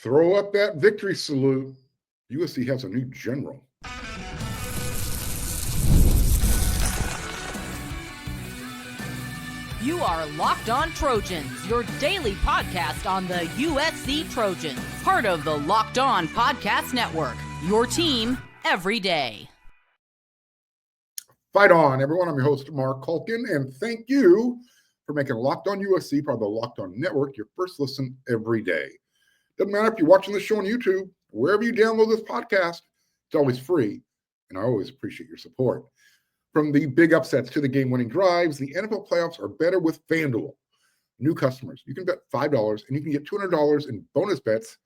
Throw up that victory salute. USC has a new general. You are Locked On Trojans, your daily podcast on the USC Trojans. Part of the Locked On Podcast Network, your team every day. Fight on, everyone. I'm your host, Mark Culkin, and thank you for making Locked On USC part of the Locked On Network your first listen every day. Doesn't matter if you're watching this show on YouTube, wherever you download this podcast, it's always free, and I always appreciate your support. From the big upsets to the game-winning drives, the NFL playoffs are better with FanDuel. New customers, you can bet $5 and you can get $200 in bonus bets,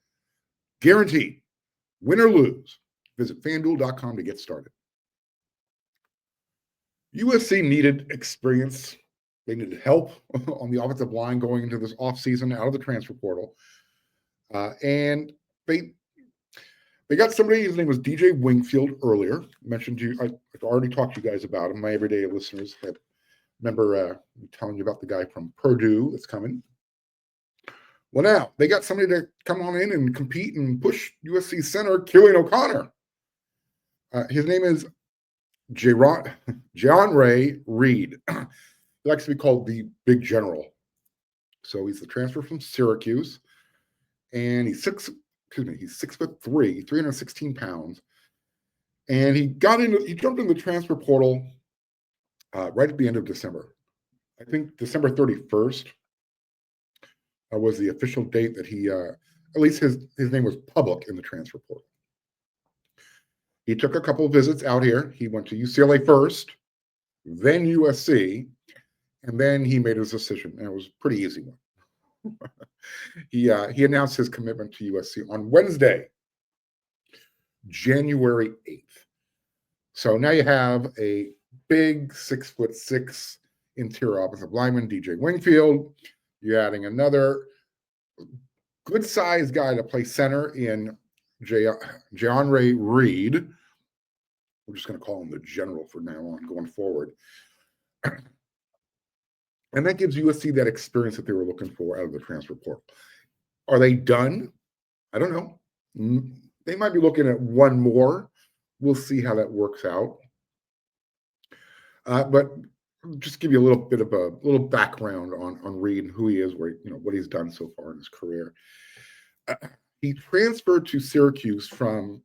guaranteed. Win or lose, visit FanDuel.com to get started. USC needed experience. They needed help on the offensive line going into this offseason out of the transfer portal. And they got somebody, his name was DJ Wingfield earlier. Mentioned you, I've already talked to you guys about him. My everyday listeners remember telling you about the guy from Purdue that's coming. Well, now they got somebody to come on in and compete and push USC center Killian O'Connor. His name is John Ray Reed. He likes to be called the Big General. So he's the transfer from Syracuse, and he's 6'3", 316 pounds. And he jumped in the transfer portal right at the end of December. I think December 31st was the official date that he, at least his name was public in the transfer portal. He took a couple of visits out here. He went to UCLA first, then USC, and then he made his decision. And it was a pretty easy one. He announced his commitment to USC on Wednesday, January 8th. So now you have a big 6'6" interior offensive lineman, DJ Wingfield. You're adding another good-sized guy to play center in John Ray Reed. We're just going to call him the general from now on going forward. And that gives USC that experience that they were looking for out of the transfer portal. Are they done? I don't know. They might be looking at one more. We'll see how that works out. But just give you a little bit of a little background on Reed and who he is, what he's done so far in his career. He transferred to Syracuse from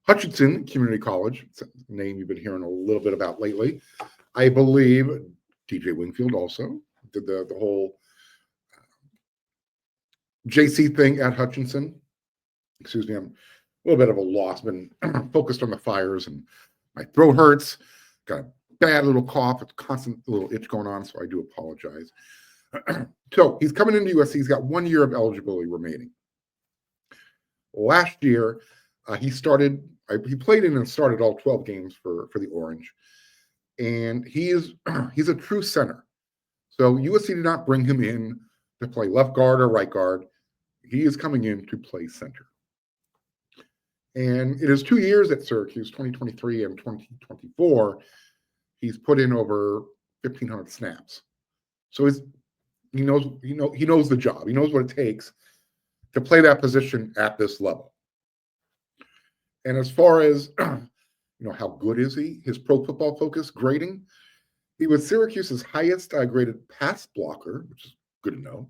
Hutchinson Community College. It's a name you've been hearing a little bit about lately. I believe DJ Wingfield also did the whole JC thing at Hutchinson. Excuse me, I'm a little bit of a loss. Been focused on the fires, and my throat hurts. Got a bad little cough, a constant little itch going on, so I do apologize. So he's coming into USC. He's got 1 year of eligibility remaining. Last year, he played in and started all 12 games for the Orange. And he's a true center. So USC did not bring him in to play left guard or right guard. He is coming in to play center. And in his 2 years at Syracuse, 2023 and 2024, he's put in over 1,500 snaps. So he knows the job. He knows what it takes to play that position at this level. And as far as how good is he? His Pro Football Focus grading. He was Syracuse's highest graded pass blocker, which is good to know.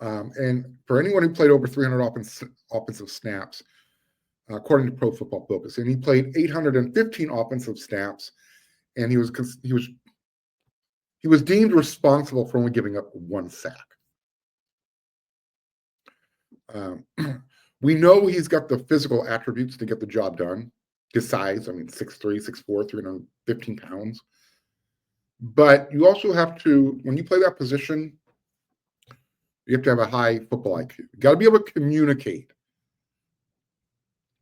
And for anyone who played over 300 offensive snaps, according to Pro Football Focus, and he played 815 offensive snaps, and he was deemed responsible for only giving up one sack. We know he's got the physical attributes to get the job done. His size, 6'3", 6'4", 315 pounds. But you also have to, when you play that position, you have to have a high football IQ. You got to be able to communicate.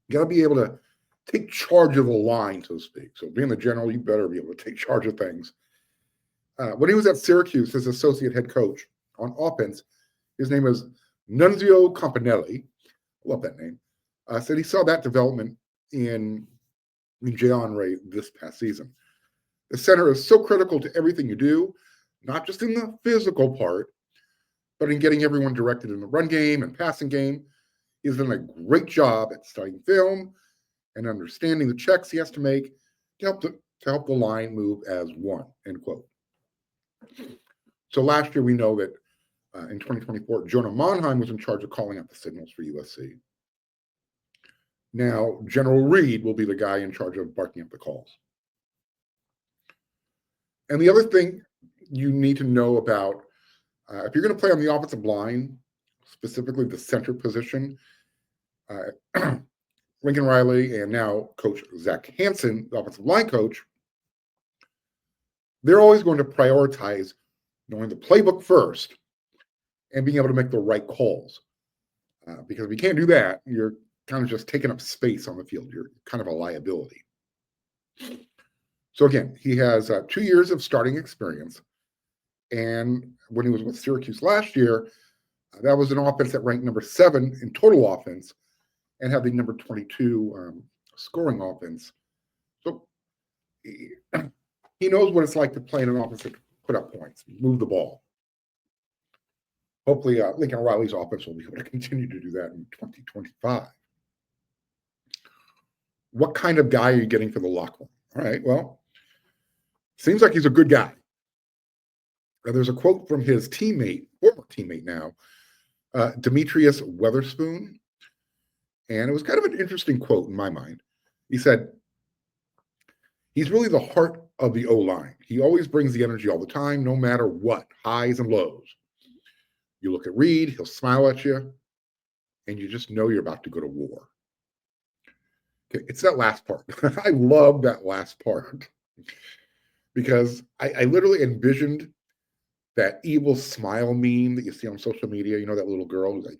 You got to be able to take charge of the line, so to speak. So being the general, you better be able to take charge of things. When he was at Syracuse as associate head coach on offense, his name is Nunzio Campanelli. Love that name. Said he saw that development in John Ray this past season. The center is so critical to everything you do, not just in the physical part, but in getting everyone directed in the run game and passing game, he's done a great job at studying film and understanding the checks he has to make to help the line move as one, end quote. So last year, we know that in 2024, Jonah Monheim was in charge of calling out the signals for USC. Now, General Reed will be the guy in charge of barking up the calls. And the other thing you need to know about, if you're going to play on the offensive line, specifically the center position, Lincoln Riley and now Coach Zach Hanson, the offensive line coach, they're always going to prioritize knowing the playbook first and being able to make the right calls. Because if you can't do that, you're kind of just taking up space on the field. You're kind of a liability. So again, he has 2 years of starting experience. And when he was with Syracuse last year, that was an offense that ranked number 7 in total offense and had the number 22 scoring offense. So he knows what it's like to play in an offense that put up points, move the ball. Hopefully, Lincoln Riley's offense will be able to continue to do that in 2025. What kind of guy are you getting for the locker room? All right, well, seems like he's a good guy. There's a quote from his teammate, former teammate now, Demetrius Weatherspoon. And it was kind of an interesting quote in my mind. He said, he's really the heart of the O-line. He always brings the energy all the time, no matter what, highs and lows. You look at Reed, he'll smile at you, and you just know you're about to go to war. Okay, it's that last part. I love that last part because I literally envisioned that evil smile meme that you see on social media. You know, that little girl who's like,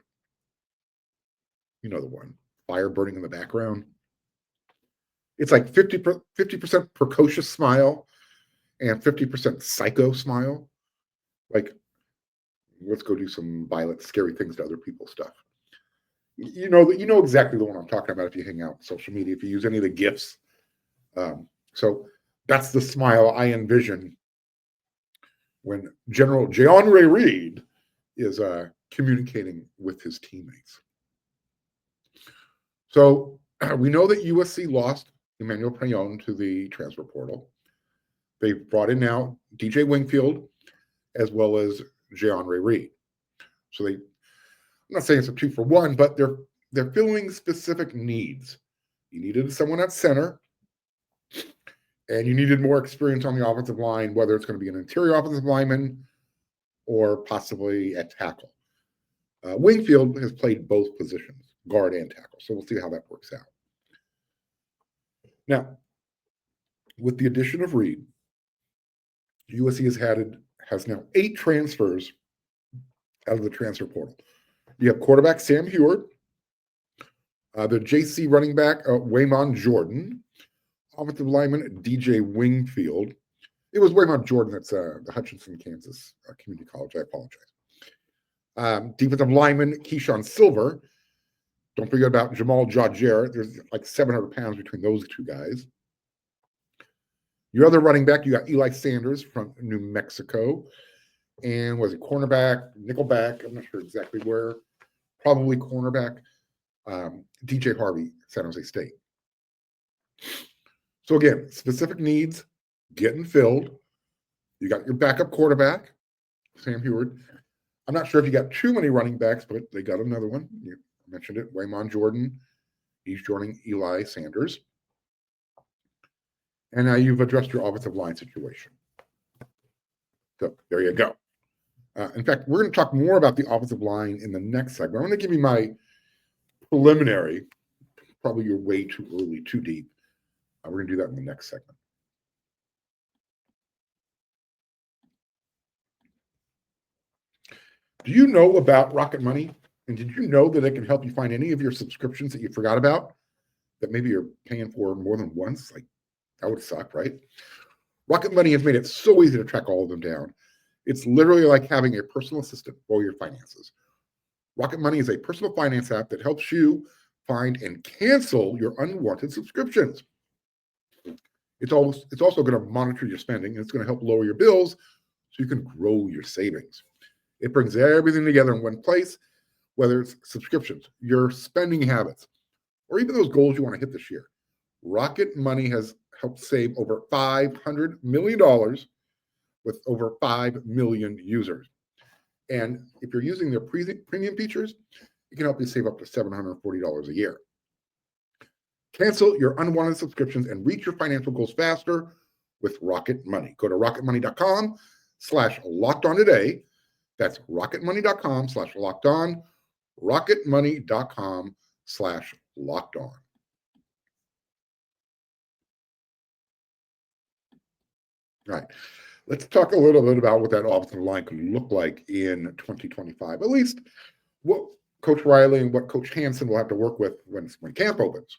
you know the one, fire burning in the background. It's like 50% precocious smile and 50% psycho smile. Like, let's go do some violent, scary things to other people stuff. You know exactly the one I'm talking about if you hang out on social media, if you use any of the GIFs. So that's the smile I envision when General Jeonre Reed is communicating with his teammates. So we know that USC lost Emmanuel Payon to the transfer portal. They've brought in now DJ Wingfield as well as Jeonre Reed. So I'm not saying it's a 2-for-1, but they're filling specific needs. You needed someone at center, and you needed more experience on the offensive line, whether it's going to be an interior offensive lineman or possibly at tackle. Wingfield has played both positions, guard and tackle, so we'll see how that works out. Now, with the addition of Reed, USC has now 8 transfers out of the transfer portal. You have quarterback Sam Heward, the JC running back Waymon Jordan, offensive lineman DJ Wingfield. It was Waymon Jordan. That's the Hutchinson, Kansas Community College. I apologize. Defensive lineman Keyshawn Silver. Don't forget about Jamal Jarrett. There's like 700 pounds between those 2 guys. Your other running back, you got Eli Sanders from New Mexico. And was it cornerback, nickelback? I'm not sure exactly where. Probably cornerback. DJ Harvey, San Jose State. So again, specific needs getting filled. You got your backup quarterback, Sam Heward. I'm not sure if you got too many running backs, but they got another one. You mentioned it, Waymon Jordan. He's joining Eli Sanders. And now you've addressed your offensive line situation. So there you go. In fact, we're going to talk more about the offensive line in the next segment. I'm going to give you my preliminary. Probably you're way too early, too deep. We're going to do that in the next segment. Do you know about Rocket Money? And did you know that it can help you find any of your subscriptions that you forgot about that maybe you're paying for more than once? Like, that would suck, right? Rocket Money has made it so easy to track all of them down. It's literally like having a personal assistant for your finances. Rocket Money is a personal finance app that helps you find and cancel your unwanted subscriptions. It's also going to monitor your spending, and it's going to help lower your bills so you can grow your savings. It brings everything together in one place, whether it's subscriptions, your spending habits, or even those goals you want to hit this year. Rocket Money has helped save over $500 million with over 5 million users. And if you're using their premium features, it can help you save up to $740 a year. Cancel your unwanted subscriptions and reach your financial goals faster with Rocket Money. Go to rocketmoney.com/lockedon today. That's rocketmoney.com/lockedon. rocketmoney.com/lockedon. All right. Let's talk a little bit about what that offensive line could look like in 2025. At least what Coach Riley and what Coach Hanson will have to work with when camp opens.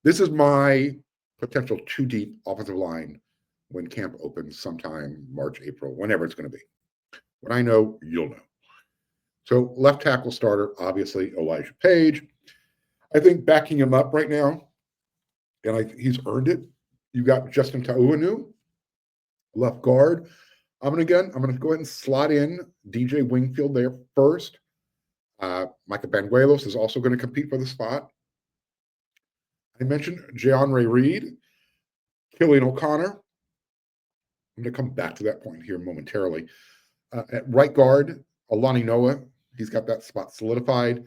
This is my potential 2-deep offensive line when camp opens sometime March, April, whenever it's going to be. When I know, you'll know. So left tackle starter, obviously, Elijah Page. I think backing him up right now, and he's earned it. You got Justin Ta'uanu, left guard. I'm going to go ahead and slot in DJ Wingfield there first. Micah Banuelos is also going to compete for the spot. I mentioned Jeonre Reed, Killian O'Connor. I'm going to come back to that point here momentarily. At right guard, Alani Noah. He's got that spot solidified.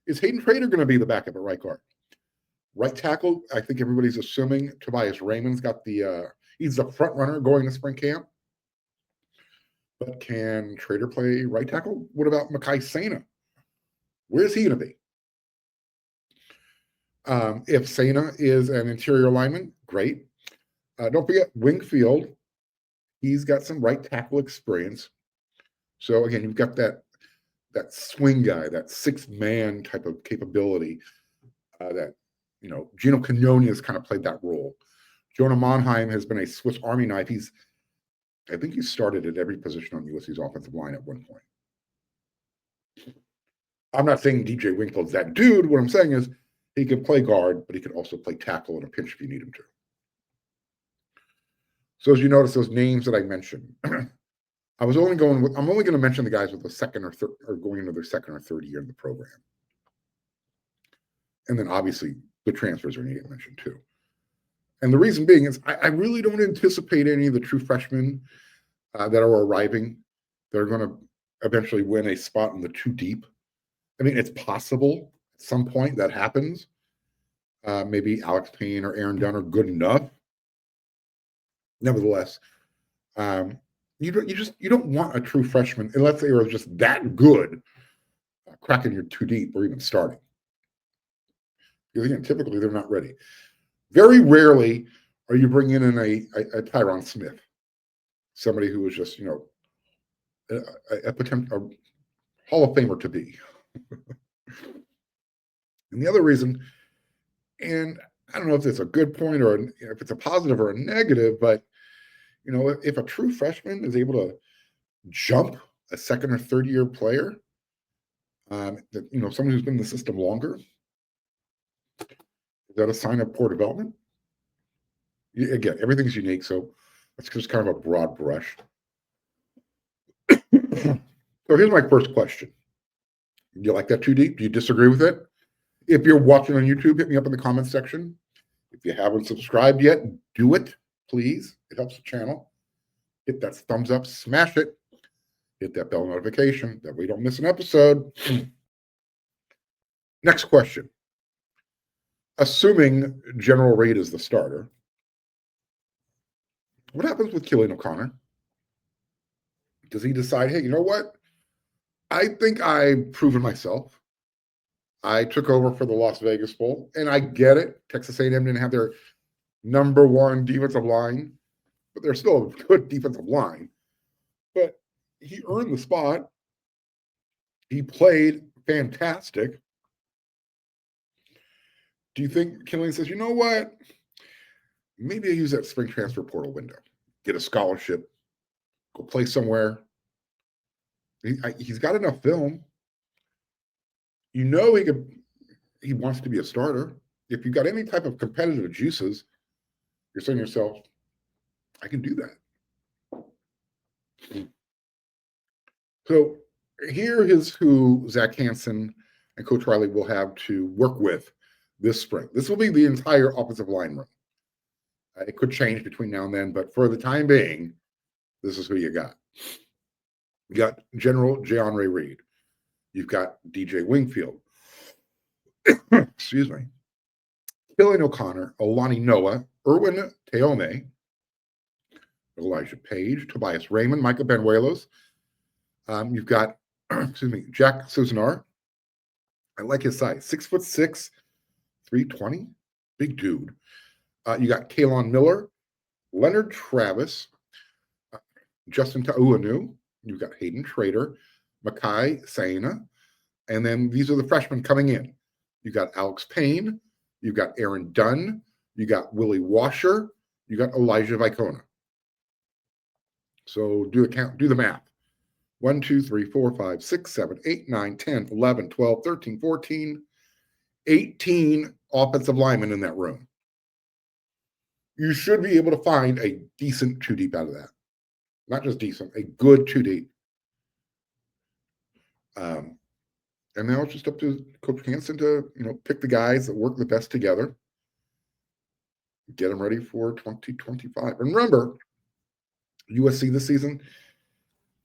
Is Hayden Trader going to be the backup at right guard? Right tackle, I think everybody's assuming Tobias Raymond's got he's the front runner going to spring camp. But can Trader play right tackle? What about Makai Sena? Where's he going to be? If Sena is an interior lineman, great. Don't forget Wingfield. He's got some right tackle experience. So again, you've got that swing guy, that 6-man type of capability that, Gino Canone has kind of played that role. Jonah Monheim has been a Swiss Army knife. I think he started at every position on USC's offensive line at one point. I'm not saying DJ Wingfield's that dude. What I'm saying is he can play guard, but he can also play tackle in a pinch if you need him to. So as you notice, those names that I mentioned, I'm only going to mention the guys with the second or third, or going into their second or third year in the program. And then obviously the transfers are going to get mentioned too. And the reason being is I really don't anticipate any of the true freshmen that are arriving that are going to eventually win a spot in the 2 deep. I mean, it's possible at some point that happens. Maybe Alex Payne or Aaron Dunn are good enough. Nevertheless, you don't want a true freshman unless they are just that good, cracking your 2 deep or even starting. Because again, typically they're not ready. Very rarely are you bringing in a Tyron Smith, somebody who is just a Hall of Famer to be. And the other reason, and I don't know if it's a good point or if it's a positive or a negative, but if a true freshman is able to jump a second or third year player, someone who's been in the system longer, is that a sign of poor development? Again, everything's unique, so that's just kind of a broad brush. So here's my first question. Do you like that 2 deep? Do you disagree with it? If you're watching on YouTube, hit me up in the comments section. If you haven't subscribed yet, do it, please. It helps the channel. Hit that thumbs up, smash it. Hit that bell notification that we don't miss an episode. Next question. Assuming General Reed is the starter, what happens with Killian O'Connor? Does he decide, hey, you know what? I think I've proven myself. I took over for the Las Vegas Bowl, and I get it. Texas A&M didn't have their number 1 defensive line, but they're still a good defensive line. But he earned the spot. He played fantastic. Do you think Killian says, you know what? Maybe I use that spring transfer portal window, get a scholarship, go play somewhere. He's got enough film. He wants to be a starter. If you've got any type of competitive juices, you're saying to yourself, I can do that. So here is who Zach Hanson and Coach Riley will have to work with this spring. This will be the entire offensive line room. It could change between now and then, but for the time being, this is who you got. You got General Jayonre Reed. You've got DJ Wingfield. Excuse me. Killian O'Connor, Olani Noah, Erwin Teome, Elijah Page, Tobias Raymond, Micah Benuelos. You've got, excuse me, Jack Susanar. I like his size, 6'6", 320, big dude. You got Kalon Miller, Leonard Travis, Justin Ta'uanu. You've got Hayden Trader, Makai Saina, and then these are the freshmen coming in. You got Alex Payne, you got Aaron Dunn, you got Willie Washer, you got Elijah Vicona. So do the math. 1, 2, 3, 4, 5, 6, 7, 8, 9, 10, 11, 12, 13, 14, 18 offensive linemen in that room. You should be able to find a decent 2 deep out of that. Not just decent, a good 2 deep. And now it's just up to Coach Hanson to, pick the guys that work the best together, get them ready for 2025. And remember, USC this season,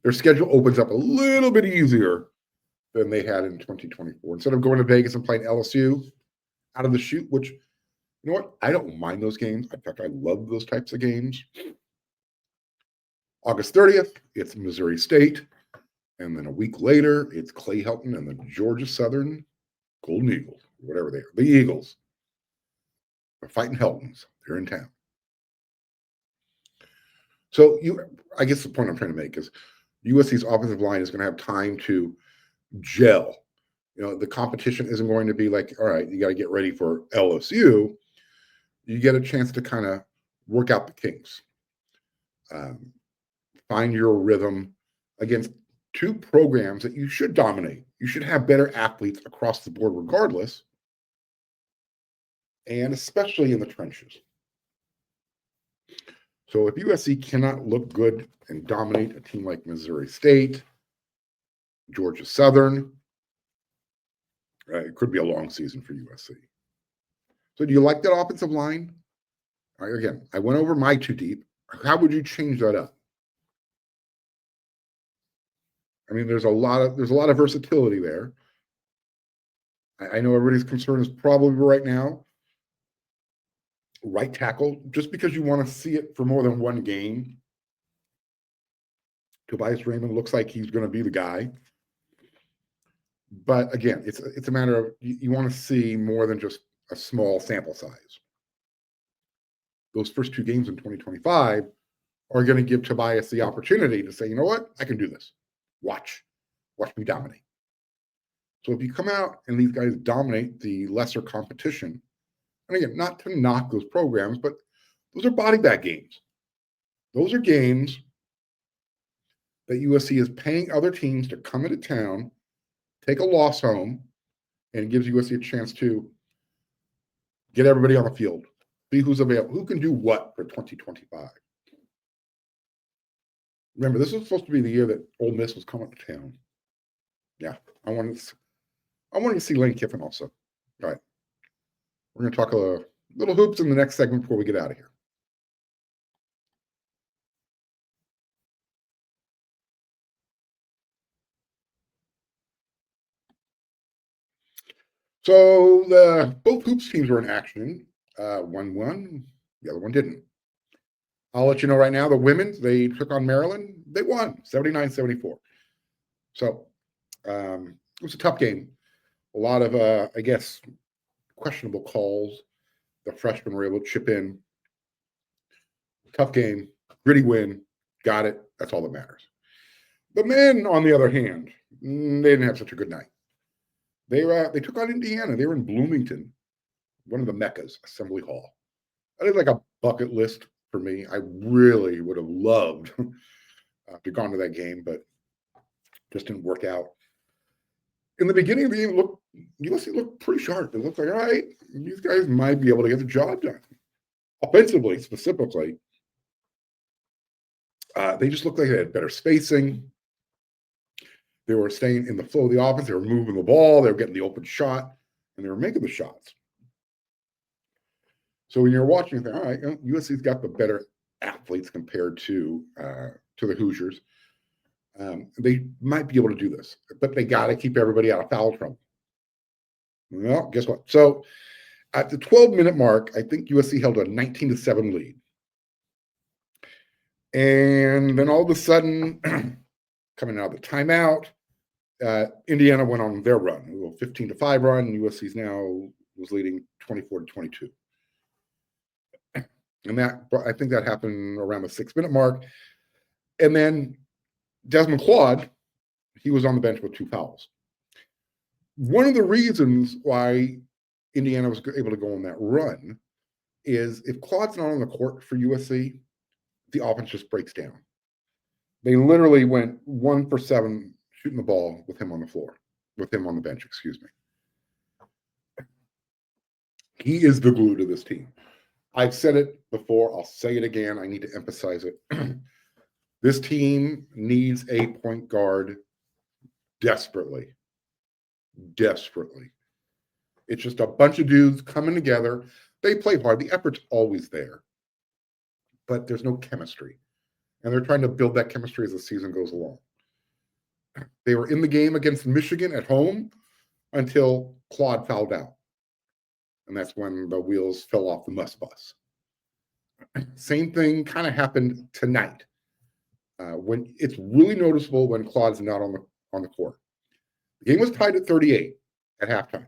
their schedule opens up a little bit easier than they had in 2024. Instead of going to Vegas and playing LSU out of the chute, which, you know what? I don't mind those games. In fact, I love those types of games. August 30th, it's Missouri State. And then a week later, it's Clay Helton and the Georgia Southern Golden Eagles, whatever they are, the Eagles. They're fighting Heltons. They're in town. So I guess the point I'm trying to make is USC's offensive line is going to have time to gel. The competition isn't going to be like, all right, you got to get ready for LSU. You get a chance to kind of work out the kinks. Find your rhythm against 2 programs that you should dominate. You should have better athletes across the board regardless, and especially in the trenches. So if USC cannot look good and dominate a team like Missouri State, Georgia Southern, it could be a long season for USC. So do you like that offensive line? Again, I went over my 2 deep. How would you change that up? I mean, there's a lot of versatility there. I know everybody's concern is probably right now right tackle, just because you want to see it for more than one game. Tobias Raymond looks like he's going to be the guy. But again, it's a matter of you want to see more than just a small sample size. Those first 2 games in 2025 are going to give Tobias the opportunity to say, you know what, I can do this. Watch me dominate. So if you come out and these guys dominate the lesser competition, and again, not to knock those programs, but those are body bag games. Those are games that USC is paying other teams to come into town, take a loss home, and it gives USC a chance to get everybody on the field, see who's available, who can do what for 2025. Remember, this was supposed to be the year that Ole Miss was coming to town. Yeah, I wanted to see Lane Kiffin also. All right. We're going to talk a little hoops in the next segment before we get out of here. So both hoops teams were in action. One won, the other one didn't. I'll let you know right now, the women, they took on Maryland. They won 79-74. So it was a tough game. A lot of, I guess, questionable calls. The freshmen were able to chip in. Tough game, gritty win, got it. That's all that matters. The men, on the other hand, they didn't have such a good night. They took on Indiana. They were in Bloomington, one of the meccas, Assembly Hall. That is like a bucket list for me. I really would have loved to have gone to that game, but just didn't work out. In the beginning of the game, USC looked pretty sharp. It looked like, all right, these guys might be able to get the job done. Offensively, specifically, they just looked like they had better spacing. They were staying in the flow of the offense. They were moving the ball. They were getting the open shot, and they were making the shots. So when you're watching, you think, all right, USC's got the better athletes compared to the Hoosiers. They might be able to do this, but they got to keep everybody out of foul trouble. Well, guess what? So at the 12-minute mark, I think USC held a 19-7 lead. And then all of a sudden, coming out of the timeout, Indiana went on their run, a little 15-5 run, and USC's now was leading 24-22. And I think that happened around the 6-minute mark. And then Desmond Claude, he was on the bench with 2 fouls. One of the reasons why Indiana was able to go on that run is if Claude's not on the court for USC, the offense just breaks down. They literally went 1 for 7 shooting the ball with him on the floor, with him on the bench, excuse me. He is the glue to this team. I've said it before. I'll say it again. I need to emphasize it. This team needs a point guard desperately. Desperately. It's just a bunch of dudes coming together. They play hard. The effort's always there. But there's no chemistry. And they're trying to build that chemistry as the season goes along. They were in the game against Michigan at home until Claude fouled out. And that's when the wheels fell off the must bus. Same thing kind of happened tonight. When it's really noticeable when Claude's not on the court. The game was tied at 38 at halftime.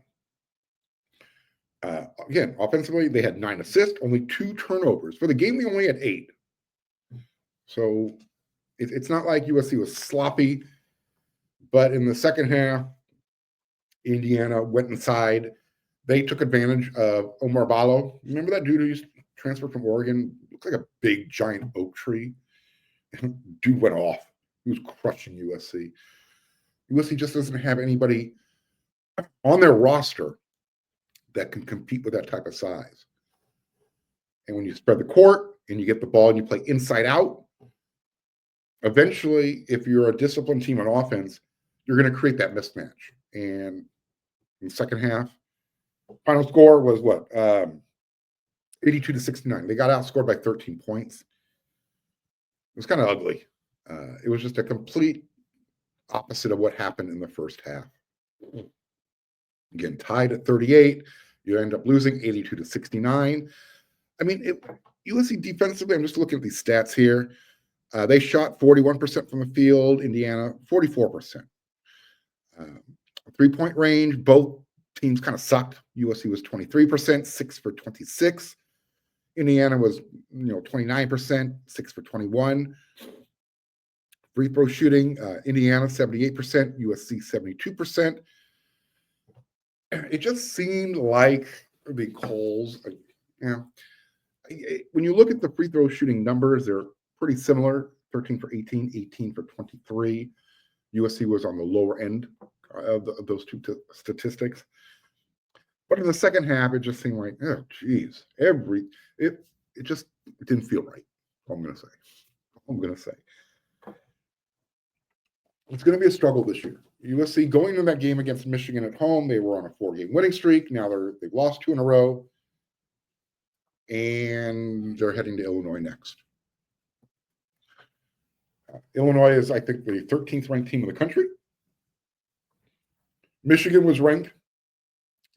Again, offensively, they had 9 assists, only 2 turnovers. For the game, they only had 8. So it's not like USC was sloppy. But in the second half, Indiana went inside. They took advantage of Omar Ballo. Remember that dude who used to transfer from Oregon? Looked like a big, giant oak tree. Dude went off. He was crushing USC. USC just doesn't have anybody on their roster that can compete with that type of size. And when you spread the court and you get the ball and you play inside out, eventually, if you're a disciplined team on offense, you're going to create that mismatch. And in the second half, final score was what? 82-69. They got outscored by 13 points. It was kind of ugly. It was just a complete opposite of what happened in the first half. Again, tied at 38. You end up losing 82-69. I mean, USC defensively, I'm just looking at these stats here. They shot 41% from the field. Indiana, 44%. 3-point range, both teams kind of sucked. USC was 23%, 6 for 26. Indiana was, 29%, 6 for 21. Free throw shooting, Indiana 78%, USC 72%. It just seemed like the calls, when you look at the free throw shooting numbers, they're pretty similar, 13 for 18, 18 for 23. USC was on the lower end of those two statistics. But in the second half, it just seemed like, oh, geez, it didn't feel right. I'm going to say. It's going to be a struggle this year. USC going into that game against Michigan at home, they were on a 4-game winning streak. Now they've lost 2 in a row, and they're heading to Illinois next. Illinois is, I think, the 13th ranked team in the country. Michigan was ranked.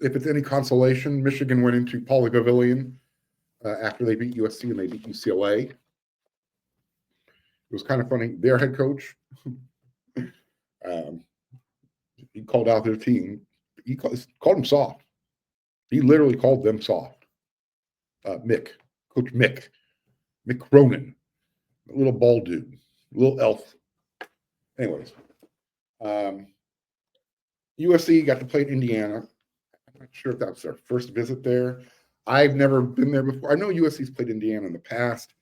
If it's any consolation, Michigan went into Pauley Pavilion after they beat USC and they beat UCLA. It was kind of funny. Their head coach, he called out their team. He called them soft. He literally called them soft. Coach Mick Cronin, a little bald dude, a little elf. Anyways, USC got to play at Indiana. I'm not sure if that was their first visit there. I've never been there before. I know USC's played Indiana in the past,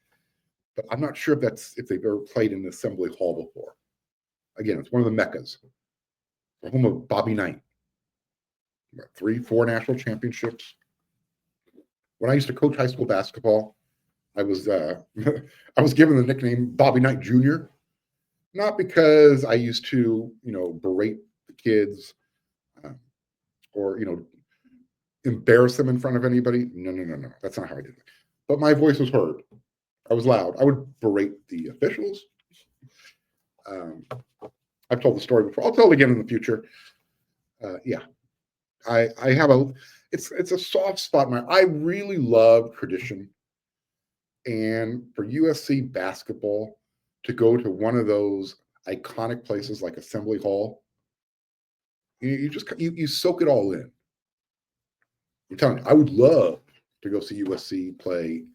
but I'm not sure if they've ever played in the Assembly Hall before. Again, it's one of the meccas. The home of Bobby Knight. 3-4 national championships. When I used to coach high school basketball, I was given the nickname Bobby Knight Jr. Not because I used to, berate the kids or, embarrass them in front of anybody. No. That's not how I did it. But my voice was heard. I was loud. I would berate the officials. I've told the story before. I'll tell it again in the future. I have it's a soft spot in I really love tradition. And for USC basketball to go to one of those iconic places like Assembly Hall, you soak it all in. I'm telling you, I would love to go see USC play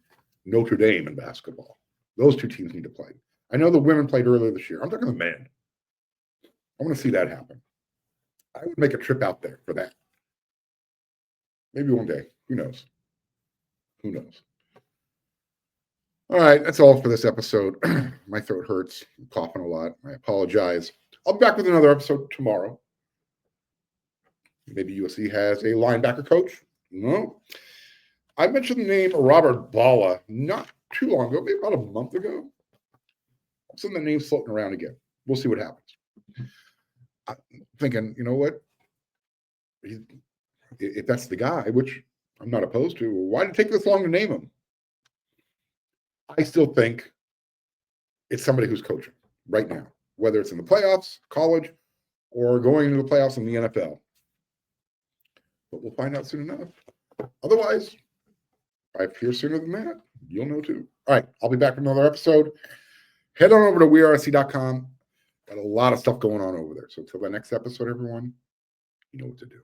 Notre Dame in basketball. Those two teams need to play. I know the women played earlier this year. I'm talking the men. I want to see that happen. I would make a trip out there for that. Maybe one day. Who knows? Who knows? All right, that's all for this episode. My throat hurts. I'm coughing a lot. I apologize. I'll be back with another episode tomorrow. Maybe USC has a linebacker coach. No. I mentioned the name Robert Balla not too long ago, maybe about a month ago. I've seen the name floating around again. We'll see what happens. I'm thinking, you know what? If that's the guy, which I'm not opposed to, why did it take this long to name him? I still think it's somebody who's coaching right now, whether it's in the playoffs, college, or going into the playoffs in the NFL. But we'll find out soon enough. Otherwise, if I appear sooner than that, you'll know too. All right, I'll be back with another episode. Head on over to weareSC.com. Got a lot of stuff going on over there. So until the next episode, everyone, you know what to do.